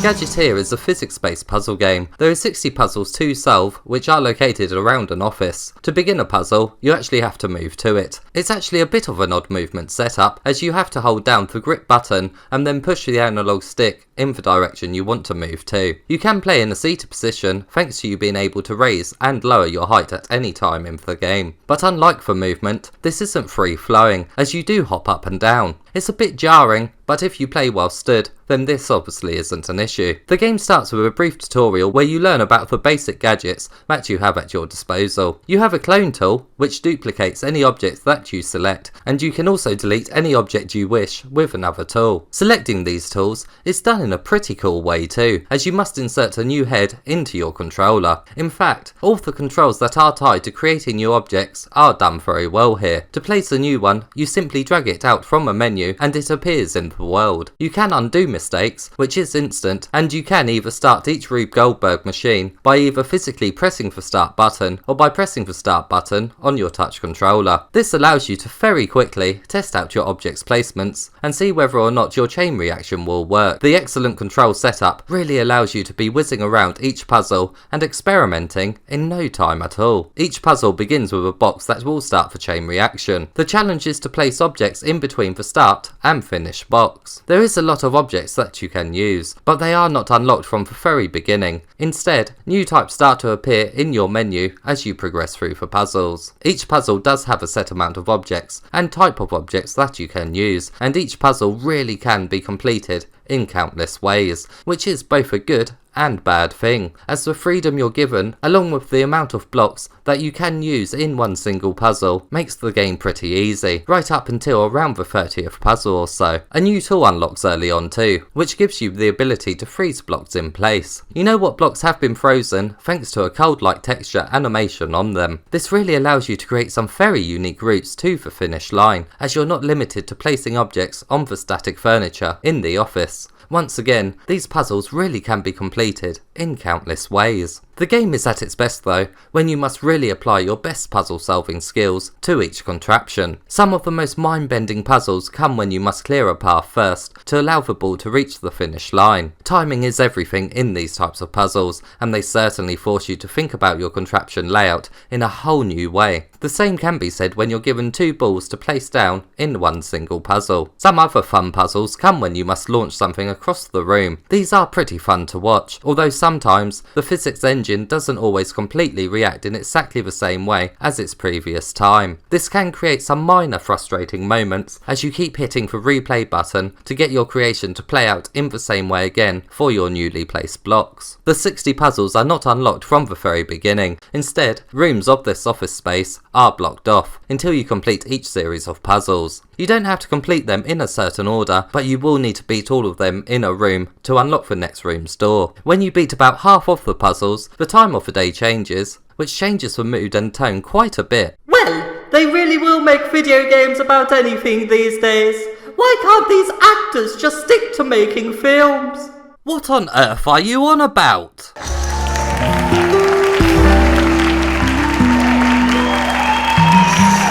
Gadgeteer is a physics-based puzzle game. There are 60 puzzles to solve, which are located around an office. To begin a puzzle, you actually have to move to it. It's actually a bit of an odd movement setup, as you have to hold down the grip button and then push the analog stick in the direction you want to move to. You can play in a seated position thanks to you being able to raise and lower your height at any time in the game. But unlike the movement, this isn't free flowing, as you do hop up and down. It's a bit jarring, but if you play while stood, then this obviously isn't an issue. The game starts with a brief tutorial where you learn about the basic gadgets that you have at your disposal. You have a clone tool, which duplicates any object that you select, and you can also delete any object you wish with another tool. Selecting these tools is done in a pretty cool way too, as you must insert a new head into your controller. In fact, all of the controls that are tied to creating new objects are done very well here. To place a new one, you simply drag it out from a menu and it appears in the world. You can undo mistakes, which is instant, and you can either start each Rube Goldberg machine by either physically pressing the start button or by pressing the start button on your touch controller. This allows you to very quickly test out your object's placements and see whether or not your chain reaction will work. The excellent control setup really allows you to be whizzing around each puzzle and experimenting in no time at all. Each puzzle begins with a box that will start the chain reaction. The challenge is to place objects in between the start and finish box. There is a lot of objects that you can use, but they are not unlocked from the very beginning. Instead, new types start to appear in your menu as you progress through the puzzles. Each puzzle does have a set amount of objects and type of objects that you can use, and each puzzle really can be completed in countless ways, which is both a good and bad thing, as the freedom you're given, along with the amount of blocks that you can use in one single puzzle, makes the game pretty easy, right up until around the 30th puzzle or so. A new tool unlocks early on too, which gives you the ability to freeze blocks in place. You know what blocks have been frozen thanks to a cold-like texture animation on them. This really allows you to create some very unique routes to the finish line, as you're not limited to placing objects on the static furniture in the office. Once again, these puzzles really can be completed in countless ways. The game is at its best though, when you must really apply your best puzzle solving skills to each contraption. Some of the most mind-bending puzzles come when you must clear a path first to allow the ball to reach the finish line. Timing is everything in these types of puzzles, and they certainly force you to think about your contraption layout in a whole new way. The same can be said when you're given two balls to place down in one single puzzle. Some other fun puzzles come when you must launch something across the room. These are pretty fun to watch, although sometimes the physics engine doesn't always completely react in exactly the same way as its previous time. This can create some minor frustrating moments as you keep hitting the replay button to get your creation to play out in the same way again for your newly placed blocks. The 60 puzzles are not unlocked from the very beginning. Instead, rooms of this office space are blocked off until you complete each series of puzzles. You don't have to complete them in a certain order, but you will need to beat all of them in a room to unlock the next room's door. When you beat about half of the puzzles, the time of the day changes, which changes the mood and tone quite a bit. Well, they really will make video games about anything these days. Why can't these actors just stick to making films? What on earth are you on about?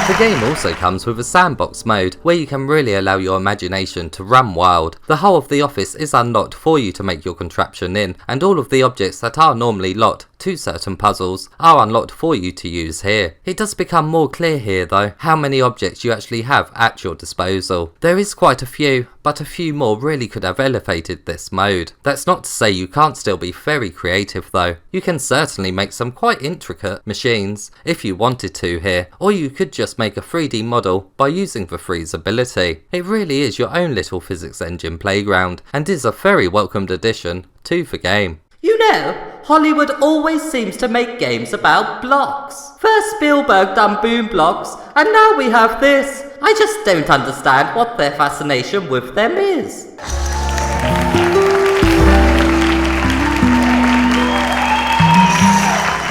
The game also comes with a sandbox mode, where you can really allow your imagination to run wild. The whole of the office is unlocked for you to make your contraption in, and all of the objects that are normally locked to certain puzzles are unlocked for you to use here. It does become more clear here though, how many objects you actually have at your disposal. There is quite a few, but a few more really could have elevated this mode. That's not to say you can't still be very creative though. You can certainly make some quite intricate machines if you wanted to here, or you could just make a 3D model by using the freeze ability. It really is your own little physics engine playground, and is a very welcomed addition to the game. You know, Hollywood always seems to make games about blocks. First Spielberg done Boom Blocks, and now we have this. I just don't understand what their fascination with them is.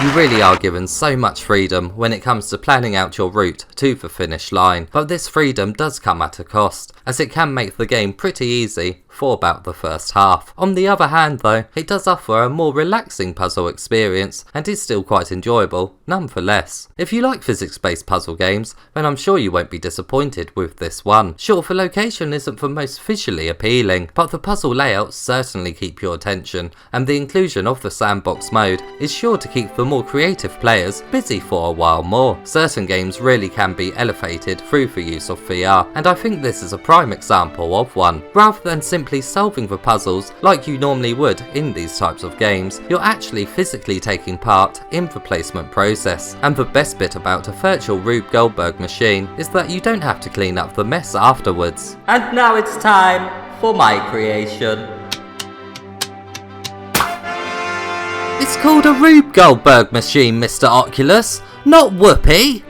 You really are given so much freedom when it comes to planning out your route to the finish line, but this freedom does come at a cost, as it can make the game pretty easy for about the first half. On the other hand though, it does offer a more relaxing puzzle experience and is still quite enjoyable nonetheless. If you like physics-based puzzle games, then I'm sure you won't be disappointed with this one. Sure, the location isn't the most visually appealing, but the puzzle layouts certainly keep your attention, and the inclusion of the sandbox mode is sure to keep the more creative players busy for a while more. Certain games really can be elevated through the use of VR, and I think this is a prime example of one. Rather than simply solving the puzzles like you normally would in these types of games, you're actually physically taking part in the placement process. And the best bit about a virtual Rube Goldberg machine is that you don't have to clean up the mess afterwards. And now it's time for my creation. It's called a Rube Goldberg machine, Mr Oculus, not Whoopi.